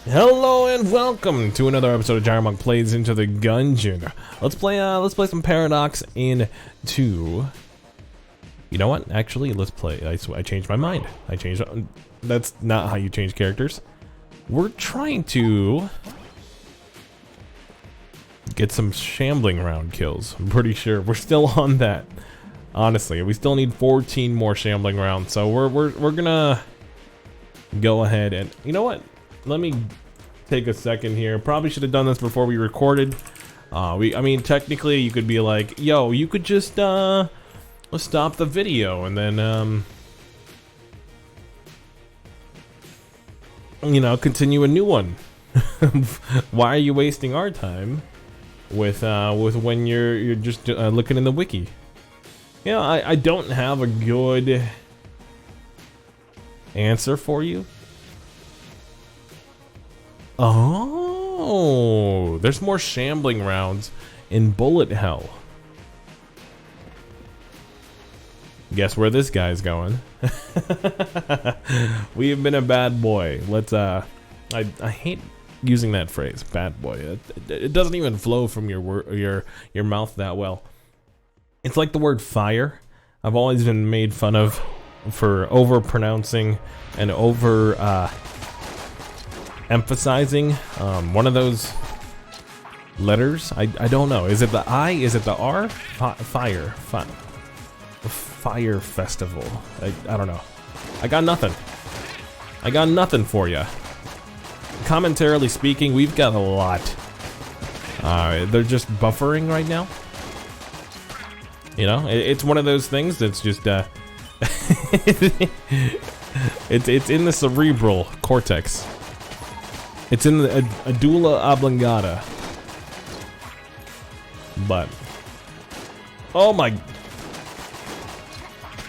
Hello and welcome to another episode of Gyro Plays into the Gungeon. Let's play some Paradox in 2. You know what? Actually, let's play. I changed my mind. That's not how you change characters. We're trying to get some shambling round kills. I'm pretty sure we're still on that. Honestly, we still need 14 more shambling rounds. So we're gonna go ahead and, you know what? Let me take a second here. Probably should have done this before we recorded. I mean, technically, you could be like, "Yo, you could just stop the video and then you know, continue a new one." Why are you wasting our time with when you're just looking in the wiki? Yeah, I don't have a good answer for you. Oh, there's more shambling rounds in bullet hell. Guess where this guy's going? We have been a bad boy. Let's I hate using that phrase, bad boy. It doesn't even flow from your mouth that well. It's like the word fire. I've always been made fun of for over pronouncing and over emphasizing one of those letters. I don't know. Is it the I? Is it the R? Fire festival. I don't know. I got nothing. I got nothing for you. Commentarily speaking, we've got a lot. They're just buffering right now. You know, it's one of those things that's just it's in the cerebral cortex. It's in the medulla oblongata. But oh my,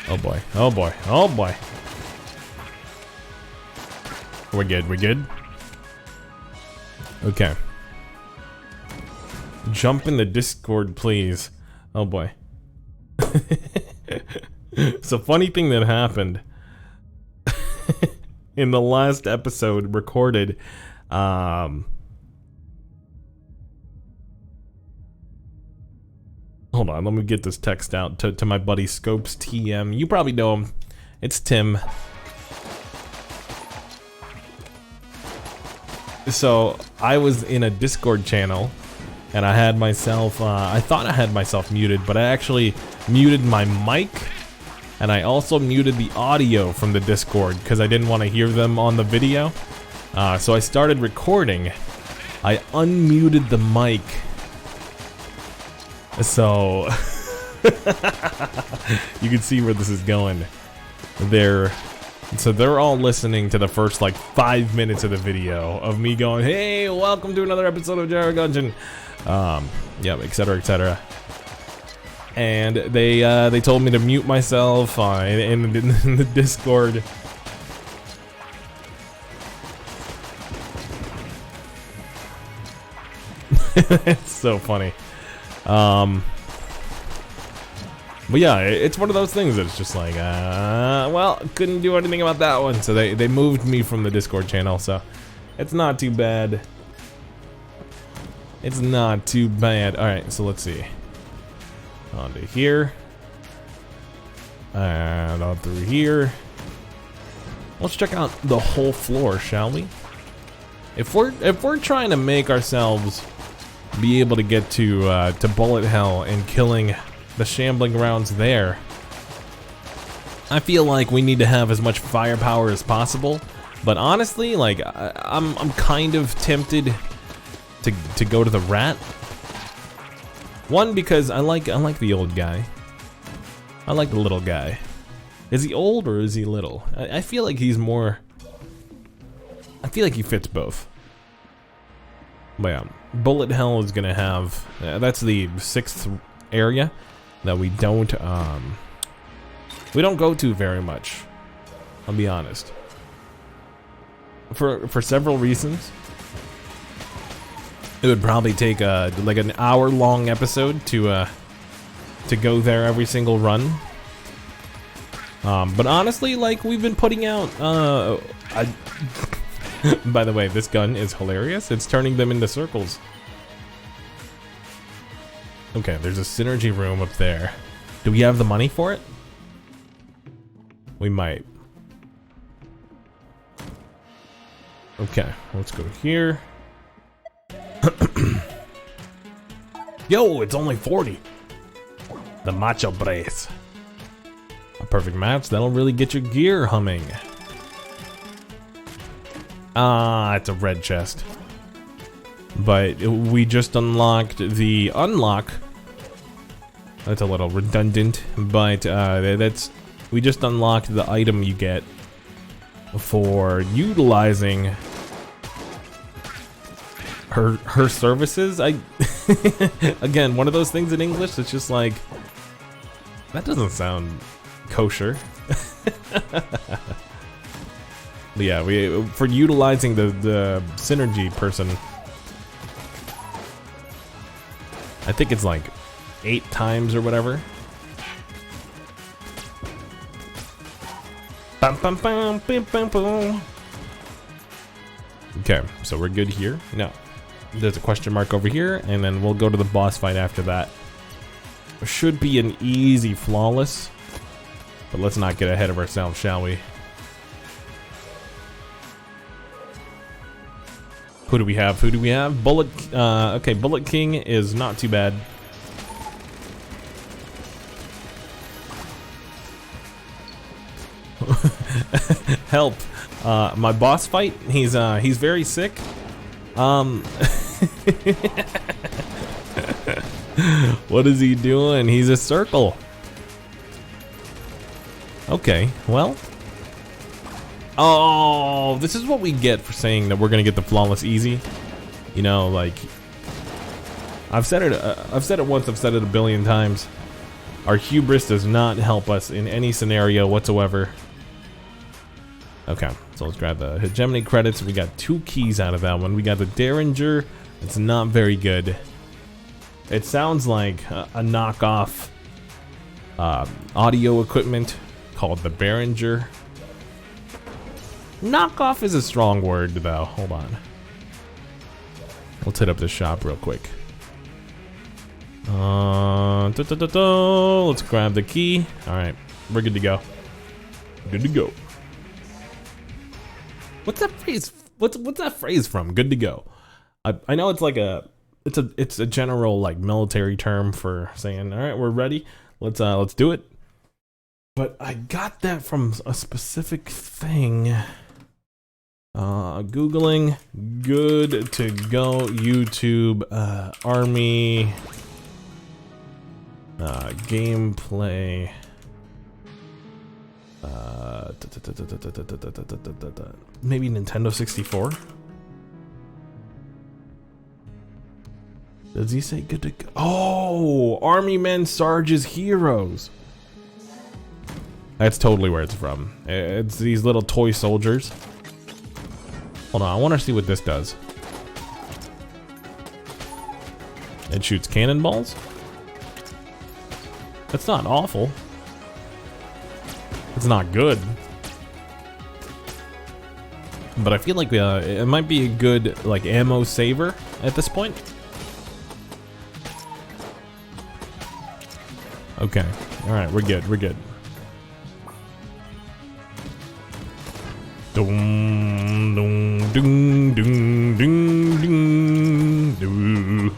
oh boy, oh boy, oh boy. We're good, we're good. Okay. Jump in the Discord, please. Oh boy. It's a funny thing that happened in the last episode recorded. Hold on, let me get this text out to my buddy Scopes TM. You probably know him. It's Tim. So I was in a Discord channel and I had myself, I thought I had myself muted, but I actually muted my mic and I also muted the audio from the Discord because I didn't want to hear them on the video. So I started recording. I unmuted the mic. So you can see where this is going. So they're all listening to the first like 5 minutes of the video of me going, "Hey, welcome to another episode of Gyro Gungeon." Yep, etc., etc. And they told me to mute myself in the Discord. It's so funny. But yeah, it's one of those things that's just like, well, couldn't do anything about that one, so they moved me from the Discord channel, so it's not too bad. It's not too bad. Alright, so let's see. On to here. And on through here. Let's check out the whole floor, shall we? If we're trying to make ourselves be able to get to bullet hell and killing the shambling rounds there, I feel like we need to have as much firepower as possible. But honestly, like I'm kind of tempted to go to the rat. One, because I like the old guy. I like the little guy. Is he old or is he little? I feel like he's more. I feel like he fits both. But yeah, bullet hell is gonna have. That's the 6th area that we don't go to very much. I'll be honest. For several reasons. It would probably take like an hour-long episode to go there every single run. But honestly, like, we've been putting out By the way, this gun is hilarious. It's turning them into circles. Okay, there's a synergy room up there. Do we have the money for it? We might. Okay, let's go here. Yo, it's only 40. The macho brace. A perfect match. That'll really get your gear humming. Ah, it's a red chest. But we just unlocked the unlock. That's a little redundant, but we just unlocked the item you get for utilizing her services. Again, one of those things in English that's just like, that doesn't sound kosher. Yeah, for utilizing the synergy person, I think it's like 8 times or whatever. Okay, so we're good here. No, there's a question mark over here, and then we'll go to the boss fight after that. Should be an easy flawless, but let's not get ahead of ourselves, shall we? Who do we have? Who do we have? Bullet. Okay, Bullet King is not too bad. Help! My boss fight. He's very sick. What is he doing? He's a circle. Okay, well. Oh, this is what we get for saying that we're gonna get the flawless easy. You know, like, I've said it once, I've said it a billion times. Our hubris does not help us in any scenario whatsoever. Okay, so let's grab the hegemony credits. We got 2 keys out of that one. We got the Derringer. It's not very good. It sounds like a knockoff audio equipment called the Behringer. Knockoff is a strong word, though. Hold on. Let's hit up the shop real quick. Let's grab the key. All right, we're good to go. Good to go. What's that phrase? What's that phrase from? Good to go. I know it's like it's a general like military term for saying, all right, we're ready. Let's do it. But I got that from a specific thing. Googling good to go YouTube army gameplay maybe Nintendo 64. Does he say good to go? Oh, Army Men Sarge's Heroes. That's totally where it's from. It's these little toy soldiers. Hold on, I want to see what this does. It shoots cannonballs? That's not awful. It's not good. But I feel like it might be a good like ammo saver at this point. Okay, alright, we're good, we're good. Dum, dum, dum, dum, dum, dum, dum.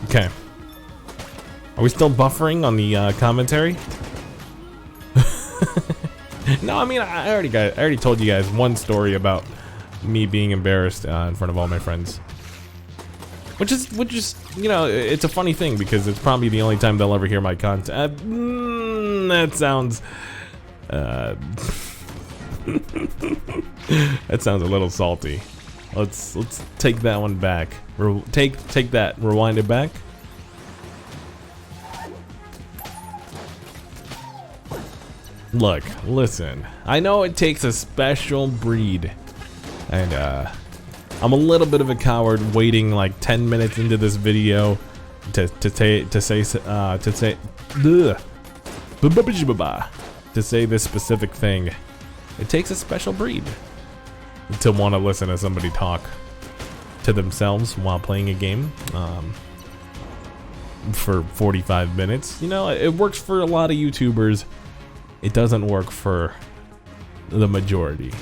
Okay. Are we still buffering on the commentary? No, I mean I already told you guys one story about me being embarrassed in front of all my friends. Which is, you know, it's a funny thing because it's probably the only time they'll ever hear my content. That sounds, that sounds a little salty. Let's take that one back. Take that. Rewind it back. Look, listen. I know it takes a special breed, and I'm a little bit of a coward waiting like 10 minutes into this video to say this specific thing. It takes a special breed to want to listen to somebody talk to themselves while playing a game for 45 minutes. You know, it works for a lot of YouTubers. It doesn't work for the majority.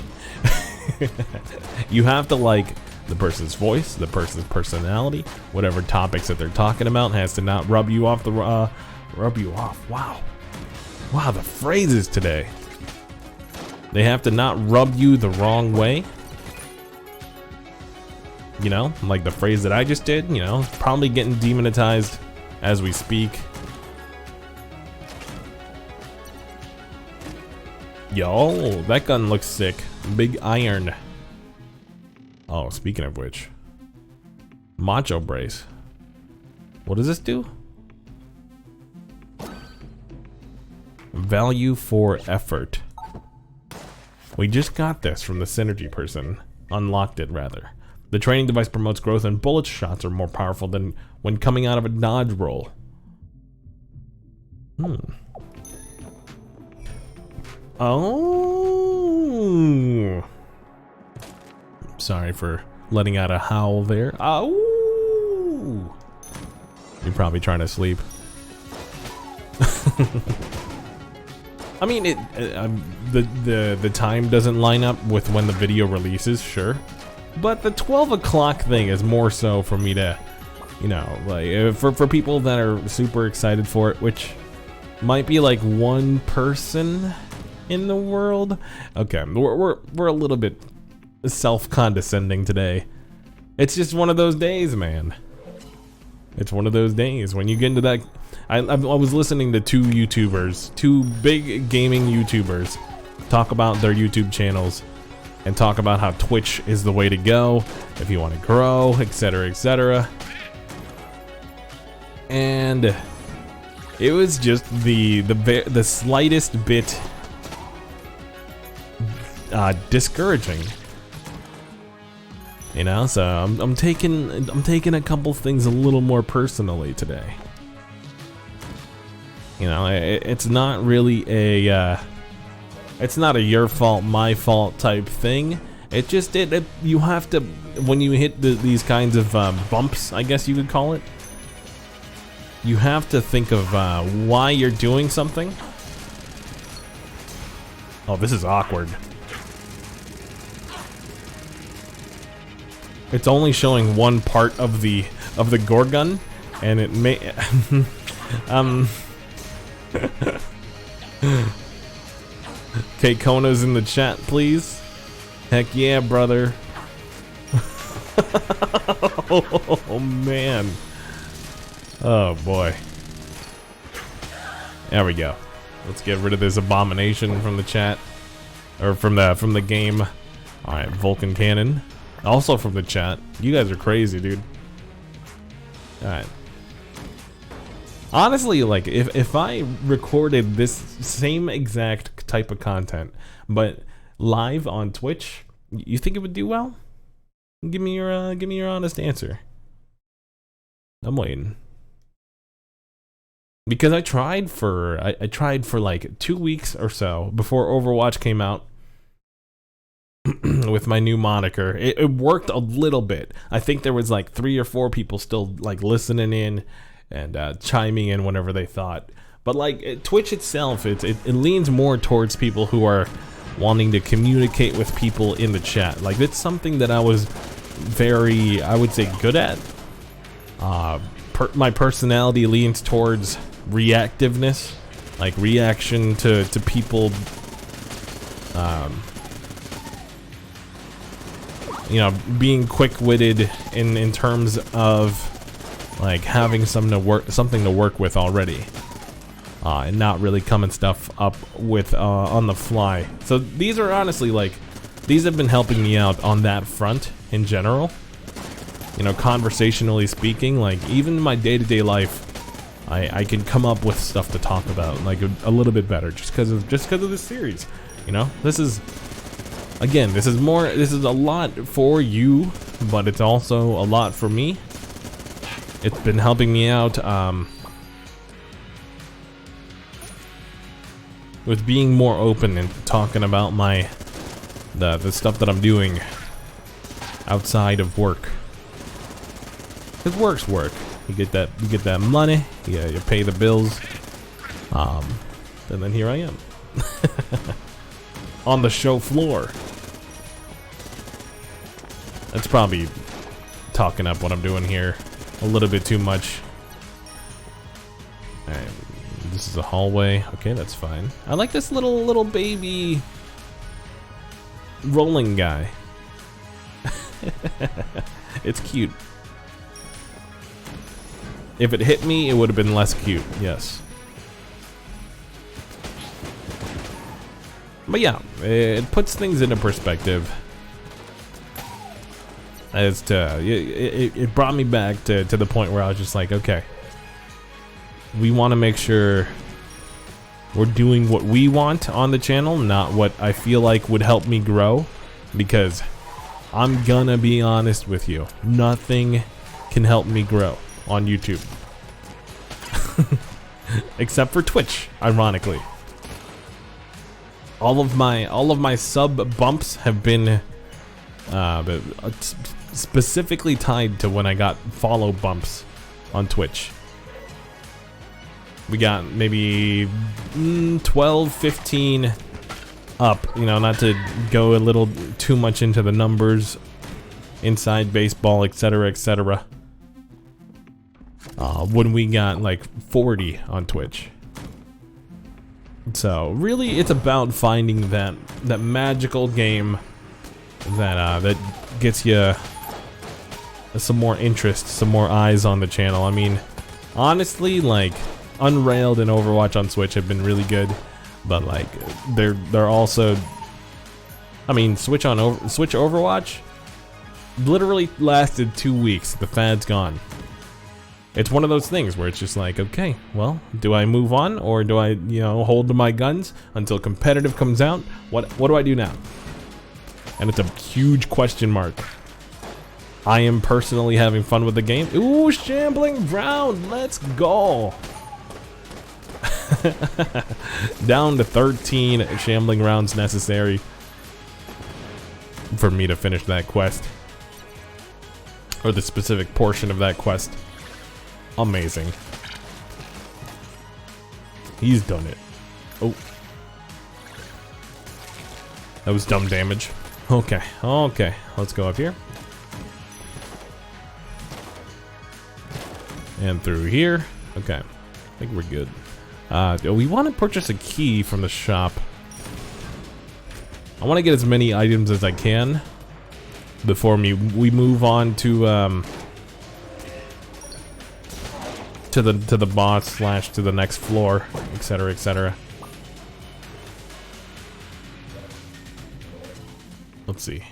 You have to like the person's voice, the person's personality, whatever topics that they're talking about has to not rub you off Wow, the phrases today. They have to not rub you the wrong way. You know, like the phrase that I just did, you know, probably getting demonetized as we speak. Yo, that gun looks sick. Big iron. Oh, speaking of which, Macho Brace. What does this do? Value for effort. We just got this from the synergy person. Unlocked it, rather. The training device promotes growth, and bullet shots are more powerful than when coming out of a dodge roll. Oh. Sorry for letting out a howl there. Oh. You're probably trying to sleep. I mean, the time doesn't line up with when the video releases, sure, but the 12 o'clock thing is more so for me to, you know, like for people that are super excited for it, which might be like one person in the world. Okay, we're a little bit self-condescending today. It's just one of those days, man. It's one of those days when you get into that. I was listening to two big gaming YouTubers, talk about their YouTube channels and talk about how Twitch is the way to go if you want to grow, etc., etc. And it was just the slightest bit discouraging. You know, so I'm taking a couple things a little more personally today. You know, it's not really it's not a your fault, my fault type thing. It just you have to, when you hit these kinds of bumps, I guess you could call it. You have to think of why you're doing something. Oh, this is awkward. It's only showing one part of the Gorgon, and it may Okay, Kona's in the chat, please. Heck yeah, brother. Oh man. Oh boy. There we go. Let's get rid of this abomination from the chat, or from the game. All right, Vulcan Cannon. Also from the chat. You guys are crazy, dude. Alright. Honestly, like, if I recorded this same exact type of content, but live on Twitch, you think it would do well? Give me your honest answer. I'm waiting. Because I tried for like 2 weeks or so before Overwatch came out. With my new moniker, it worked a little bit. I think there was like 3 or 4 people still like listening in and chiming in whenever they thought. But like Twitch itself, it leans more towards people who are wanting to communicate with people in the chat. Like it's something that I was very, I would say, good at. My personality leans towards reactiveness, like reaction to people. You know, being quick-witted in terms of like having something to work with already, and not really coming stuff up with on the fly. So these are honestly like, these have been helping me out on that front in general. You know, conversationally speaking, like even in my day-to-day life, I can come up with stuff to talk about like a little bit better just because of this series. You know, this is. Again, this is a lot for you, but it's also a lot for me. It's been helping me out with being more open and talking about the stuff that I'm doing outside of work. Cause work's work. You get that money. Yeah, you pay the bills. And then here I am on the show floor. That's probably talking up what I'm doing here a little bit too much. All right, this is a hallway. Okay, that's fine. I like this little baby rolling guy. It's cute. If it hit me, it would have been less cute. Yes. But yeah, it puts things into perspective. As to it brought me back to the point where I was just like, okay, we want to make sure we're doing what we want on the channel, not what I feel like would help me grow. Because I'm gonna be honest with you, nothing can help me grow on YouTube. Except for Twitch, ironically. All of my sub bumps have been specifically tied to when I got follow bumps on Twitch. We got maybe 12, 15 up, you know, not to go a little too much into the numbers inside baseball, etc., etc. When we got like 40 on Twitch. So really, it's about finding that magical game that gets you some more interest, some more eyes on the channel. I mean, honestly, like Unrailed and Overwatch on Switch have been really good, but like they're also, I mean, Switch Overwatch literally lasted 2 weeks. The fad's gone. It's one of those things where it's just like, okay, well, do I move on or do I, you know, hold to my guns until competitive comes out? What do I do now? And it's a huge question mark. I am personally having fun with the game. Ooh, shambling round, let's go. Down to 13 shambling rounds necessary for me to finish that quest. Or the specific portion of that quest. Amazing. He's done it. Oh. That was dumb damage. Okay, okay. Let's go up here. And through here. Okay. I think we're good. We want to purchase a key from the shop. I want to get as many items as I can before we move on to the boss / to the next floor, etc., etc. Let's see.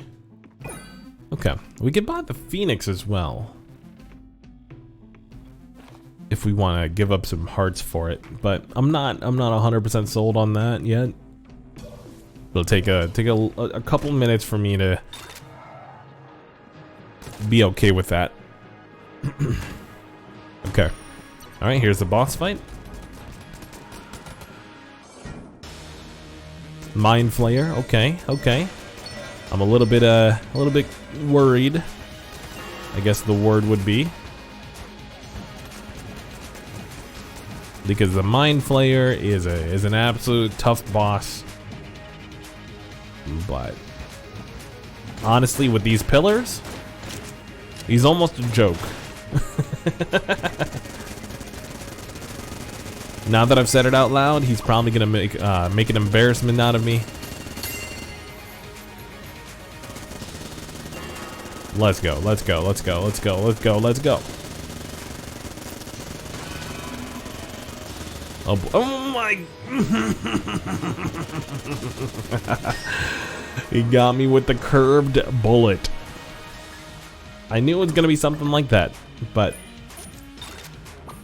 Okay, we can buy the Phoenix as well if we want to give up some hearts for it, but I'm not 100% sold on that yet. It'll take a couple minutes for me to be okay with that. Okay. All right, here's the boss fight. Mind Flayer. Okay, okay. I'm a little bit worried, I guess the word would be, because the Mind Flayer is an absolute tough boss. But honestly, with these pillars, he's almost a joke. Now that I've said it out loud, he's probably gonna make an embarrassment out of me. Let's go, let's go, let's go, let's go, let's go, let's go. Oh my. He got me with the curved bullet. I knew it was gonna be something like that, but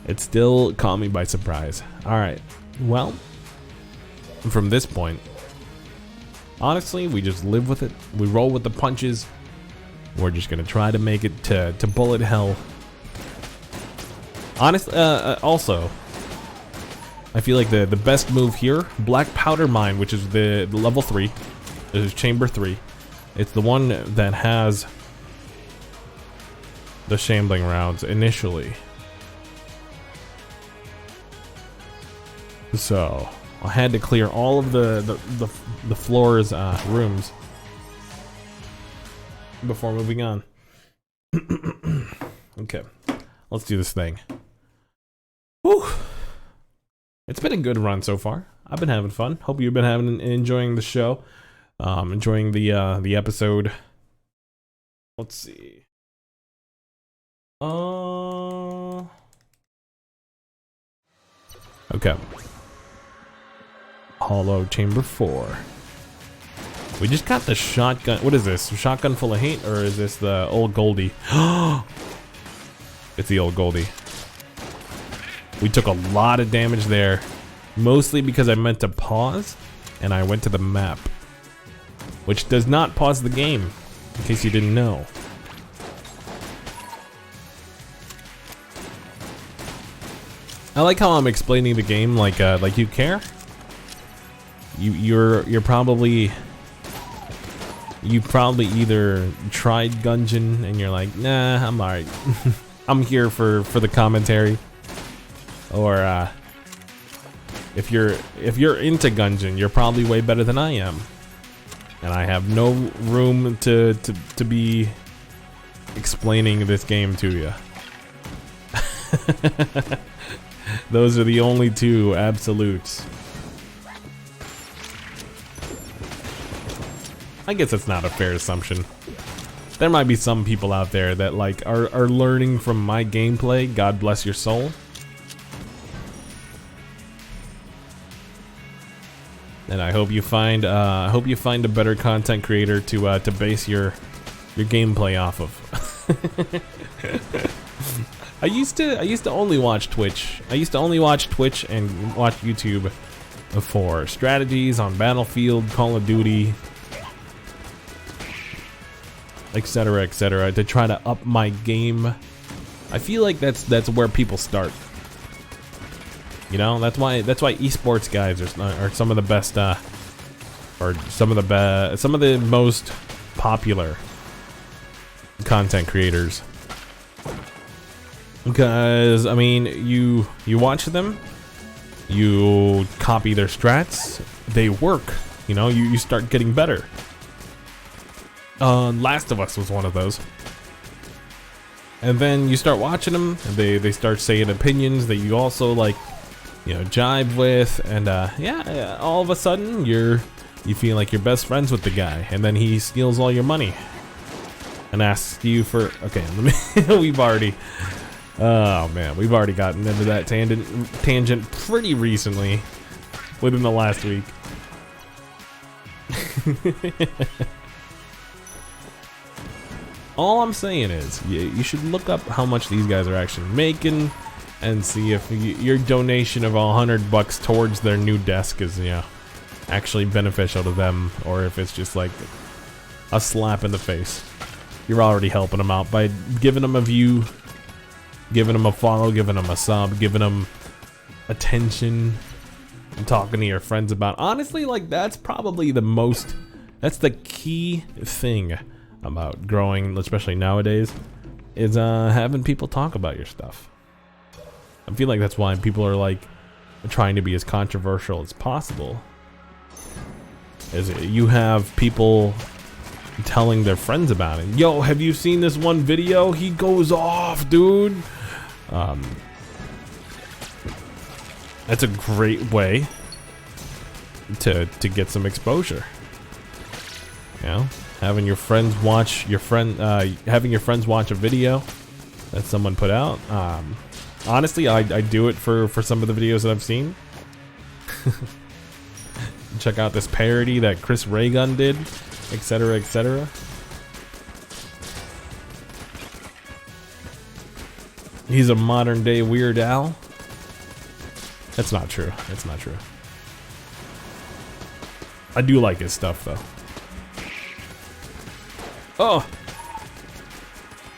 it still caught me by surprise. Alright, well, from this point, honestly, we just live with it. We roll with the punches. We're just gonna try to make it to bullet hell Honestly, also, I feel like the best move here, Black Powder Mine, which is the level 3. This is chamber 3. It's the one that has the shambling rounds initially. So I had to clear all of the floor's rooms before moving on. Okay, let's do this thing. Whew. It's been a good run so far. I've been having fun. Hope you've been enjoying the show. Enjoying the episode. Let's see. Okay. Hollow Chamber 4. We just got the shotgun. What is this? Shotgun full of hate, or is this the old Goldie? It's the old Goldie. We took a lot of damage there, mostly because I meant to pause, and I went to the map, which does not pause the game, in case you didn't know. I like how I'm explaining the game like you care. You've probably either tried Gungeon and you're like, nah, I'm alright. I'm here for the commentary. Or if you're into Gungeon, you're probably way better than I am. And I have no room to be explaining this game to you. Those are the only two absolutes. I guess that's not a fair assumption. There might be some people out there that like are learning from my gameplay. God bless your soul. And I hope you find a better content creator to base your gameplay off of. I used to only watch Twitch. I used to only watch Twitch and watch YouTube for strategies on Battlefield, Call of Duty, etc., etc., to try to up my game. I feel like that's where people start. You know, that's why esports guys are some of the best, or some of the most popular content creators. Because I mean, you watch them, you copy their strats, they work. You know, you start getting better. Last of Us was one of those. And then you start watching them, and they start saying opinions that you also like, you know, jive with, and yeah, all of a sudden you feel like you're best friends with the guy, and then he steals all your money and asks you for, okay, we've already gotten into that tangent pretty recently, within the last week. All I'm saying is, you should look up how much these guys are actually making, and see if your donation of $100 towards their new desk is, you know, actually beneficial to them, or if it's just like a slap in the face. You're already helping them out by giving them a view, giving them a follow, giving them a sub, giving them attention, and talking to your friends about. Honestly, like that's probably that's the key thing about growing, especially nowadays, is having people talk about your stuff. I feel like that's why people are like trying to be as controversial as possible. Is you have people telling their friends about it. Yo, have you seen this one video? He goes off, dude. That's a great way to get some exposure. You know, having your friends watch having your friends watch a video that someone put out. Honestly, I do it for some of the videos that I've seen. Check out this parody that Chris Raygun did, etc., etc. He's a modern day Weird Al. That's not true. That's not true. I do like his stuff though. Oh!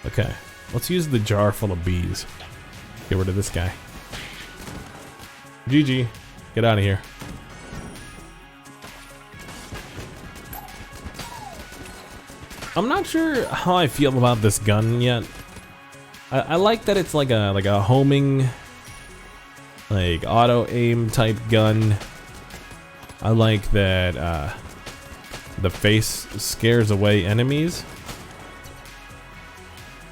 Okay, let's use the jar full of bees. get rid of this guy. GG. Get out of here. I'm not sure how I feel about this gun yet. I like that it's like a homing, like auto aim type gun. I like that the face scares away enemies.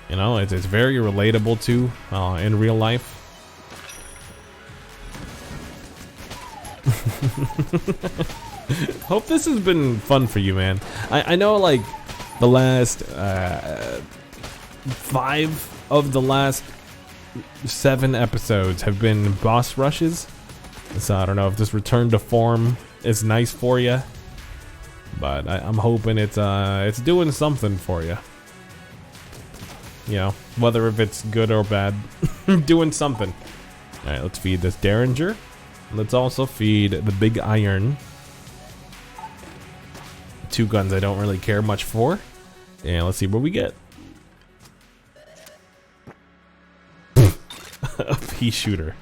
You know, it's very relatable too in real life. Hope this has been fun for you, man. I know like the last 5 of the last 7 episodes have been boss rushes. So I don't know if this return to form is nice for you, but I'm hoping it's doing something for you. You know, whether if it's good or bad, doing something. All right, let's feed this Derringer. Let's also feed the big iron. 2 guns I don't really care much for. And let's see what we get. A pea shooter.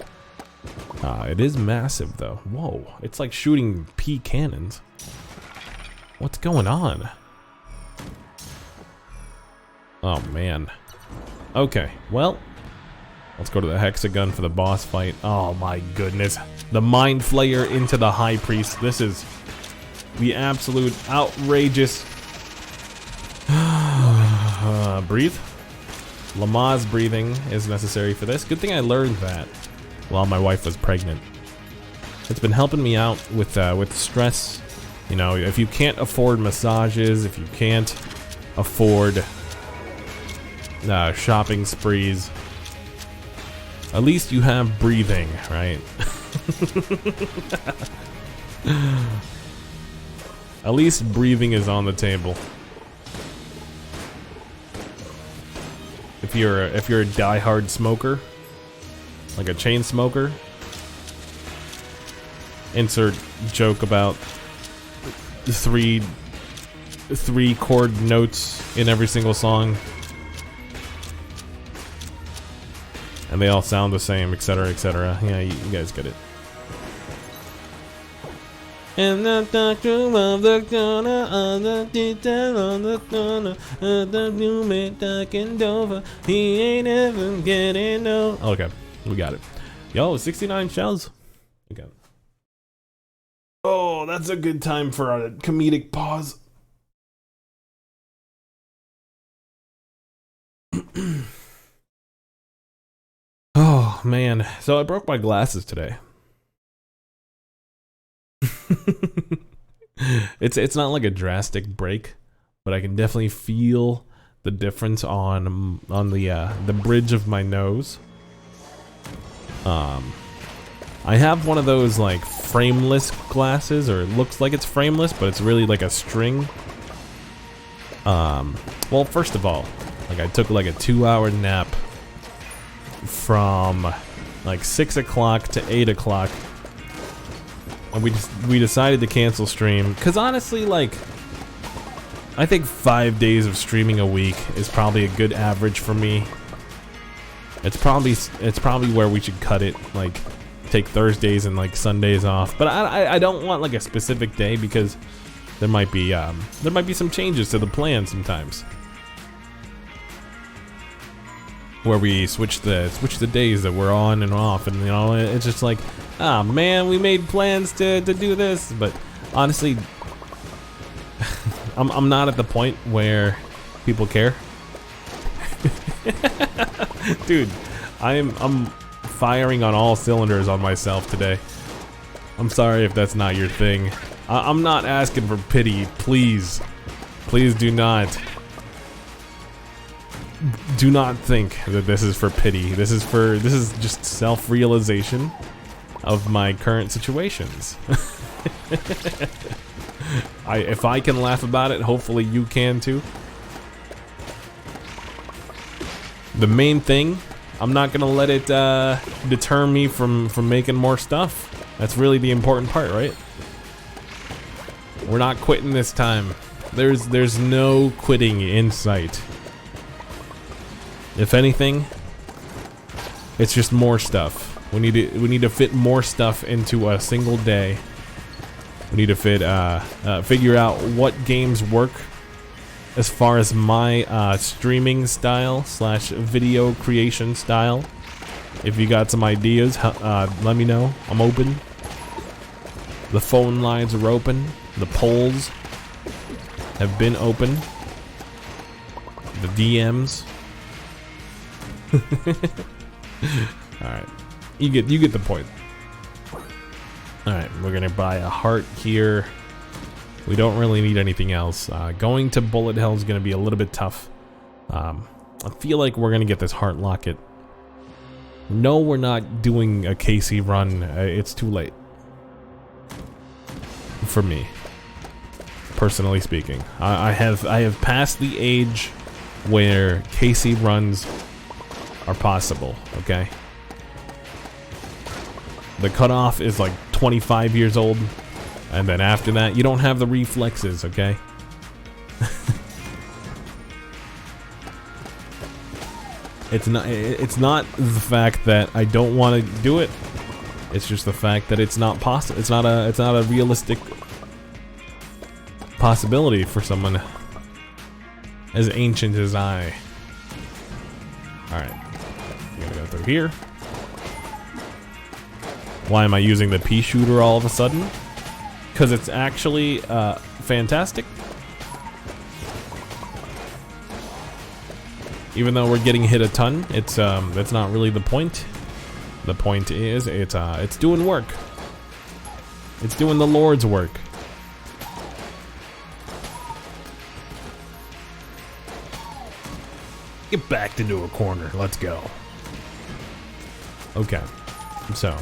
It is massive though. Whoa, it's like shooting pea cannons. What's going on? Oh man. Okay, well, let's go to the hexagon for the boss fight. Oh my goodness. The mind flayer into the high priest. This is the absolute outrageous. Breathe. Lamaze breathing is necessary for this. Good thing I learned that while my wife was pregnant. It's been helping me out with stress. You know, if you can't afford massages, if you can't afford shopping sprees, at least you have breathing, right? At least breathing is on the table. If you're a diehard smoker, like a chain smoker, insert joke about three chord notes in every single song, and they all sound the same, etc., etc. Yeah, you guys get it. And the doctor of the corner of the detail on the corner of the new man talking over. He ain't ever getting no. Okay, we got it. Yo, 69 shells. Okay. Oh, that's a good time for a comedic pause. Oh man, so I broke my glasses today. It's not like a drastic break, but I can definitely feel the difference on the bridge of my nose. I have one of those like frameless glasses, or it looks like it's frameless, but it's really like a string. Well, first of all, like I took like a 2-hour nap from like 6 o'clock to 8 o'clock. And we decided to cancel stream because honestly, like, I think 5 days of streaming a week is probably a good average for me. It's probably where we should cut it, like take Thursdays and like Sundays off. But I don't want like a specific day because there might be some changes to the plan sometimes, where we switch the days that we're on and off, and you know, it's just like, ah man, we made plans to do this, but honestly, I'm not at the point where people care. Dude, I'm firing on all cylinders on myself today. I'm sorry if that's not your thing. I'm not asking for pity, please. Please do not think that this is for pity. This is just self-realization of my current situations. If I can laugh about it, hopefully you can too. The main thing, I'm not gonna let it deter me from making more stuff. That's really the important part, right? We're not quitting this time. There's no quitting in sight. If anything, It's just more stuff. We need to fit more stuff into a single day. We need to figure out what games work as far as my streaming style / video creation style. If you got some ideas, let me know. I'm open. The phone lines are open. The polls have been open. The DMs. Alright. You get the point. Alright, we're gonna buy a heart here. We don't really need anything else. Going to bullet hell is gonna be a little bit tough. I feel like we're gonna get this heart locket. No, we're not doing a KC run. It's too late. For me. Personally speaking. I have passed the age where KC runs are possible, okay? The cutoff is like 25 years old, and then after that, you don't have the reflexes, okay? It's not the fact that I don't want to do it. It's just the fact that it's not possible. It's not a realistic possibility for someone as ancient as I. Alright. I'm gonna go through here. Why am I using the pea shooter all of a sudden? Because it's actually fantastic. Even though we're getting hit a ton, it's that's not really the point. The point is it's doing work. It's doing the Lord's work. Get backed into a corner. Let's go. Okay. So,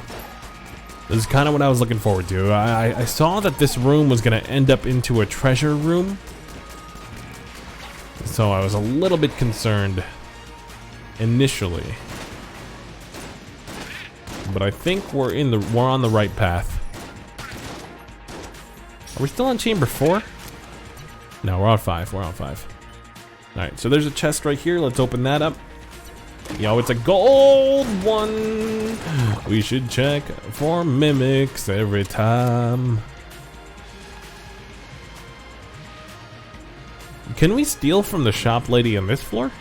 this is kind of what I was looking forward to. I saw that this room was going to end up into a treasure room. So I was a little bit concerned initially. But I think we're on the right path. Are we still on chamber 4? No, we're on 5. We're on 5. Alright, so there's a chest right here. Let's open that up. Yo, it's a gold one. We should check for mimics every time. Can we steal from the shop lady on this floor?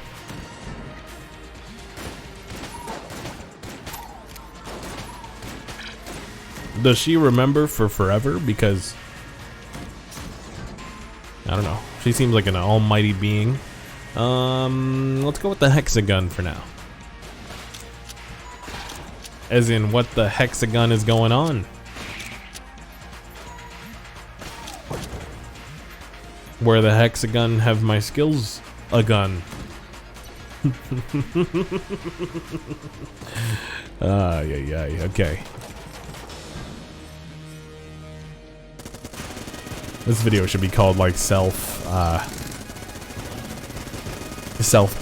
Does she remember for forever? Because I don't know. She seems like an almighty being. Let's go with the hexagon for now. As in, what the hexagon is going on? Where the hexagon have my skills a gun? Yeah, okay. This video should be called like self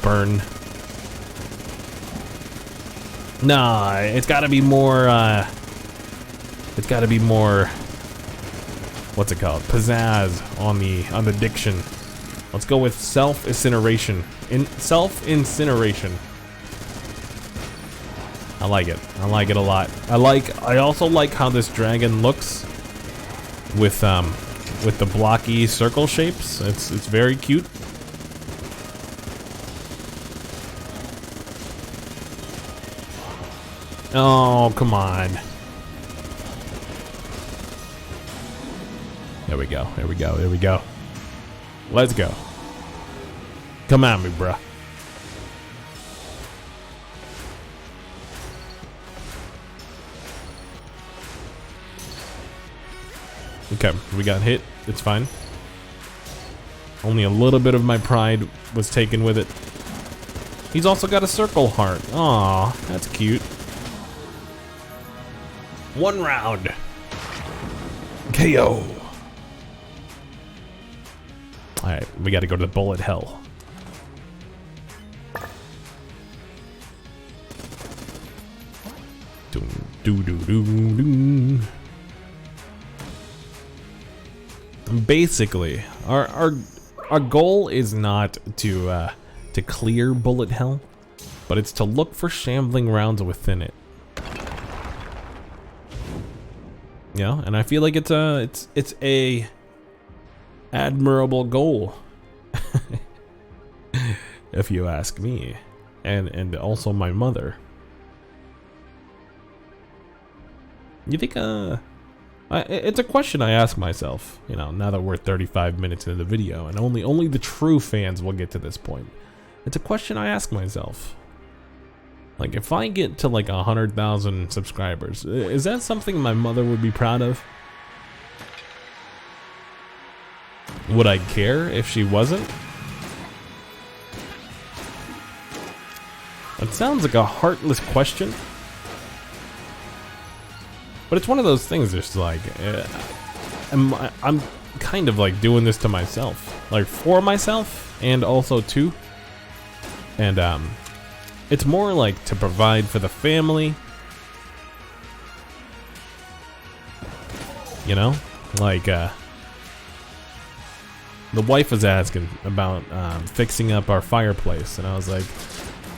burn. Nah, it's gotta be more, what's it called? Pizzazz on the diction. Let's go with self-incineration. Self-incineration. I like it. I like it a lot. I also like how this dragon looks with the blocky circle shapes. It's very cute. Oh, come on. There we go. There we go. There we go. Let's go. Come at me, bruh. Okay, we got hit. It's fine. Only a little bit of my pride was taken with it. He's also got a circle heart. Aw, that's cute. 1 round. KO. Alright, we gotta go to the bullet hell. Basically, our goal is not to clear bullet hell. but it's to look for shambling rounds within it. You know, and I feel like it's a admirable goal, if you ask me, and also my mother. You think it's a question I ask myself, you know, now that we're 35 minutes into the video and only the true fans will get to this point. It's a question I ask myself. Like, if I get to like 100,000 subscribers, is that something my mother would be proud of? Would I care if she wasn't? It sounds like a heartless question. But it's one of those things, just like, I'm kind of like doing this to myself. Like, for myself, and also too. And, it's more like to provide for the family. You know? Like, the wife was asking about fixing up our fireplace, and I was like,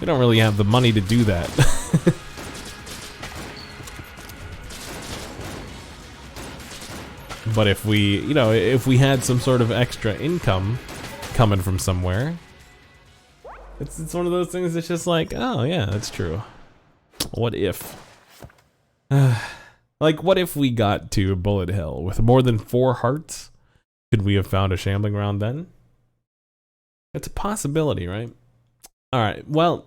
we don't really have the money to do that. But if we, you know, if we had some sort of extra income coming from somewhere, it's one of those things that's just like, oh yeah, that's true. What if? Like, what if we got to Bullet Hill with more than 4 hearts? Could we have found a shambling round then? It's a possibility, right? All right, well,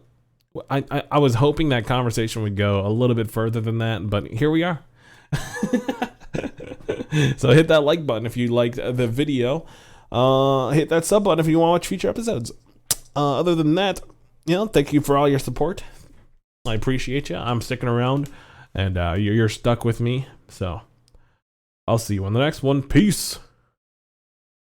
I was hoping that conversation would go a little bit further than that, but here we are. So hit that like button if you liked the video. Hit that sub button if you want to watch future episodes. Other than that, you know, thank you for all your support. I appreciate you. I'm sticking around, and you're stuck with me. So I'll see you on the next one. Peace.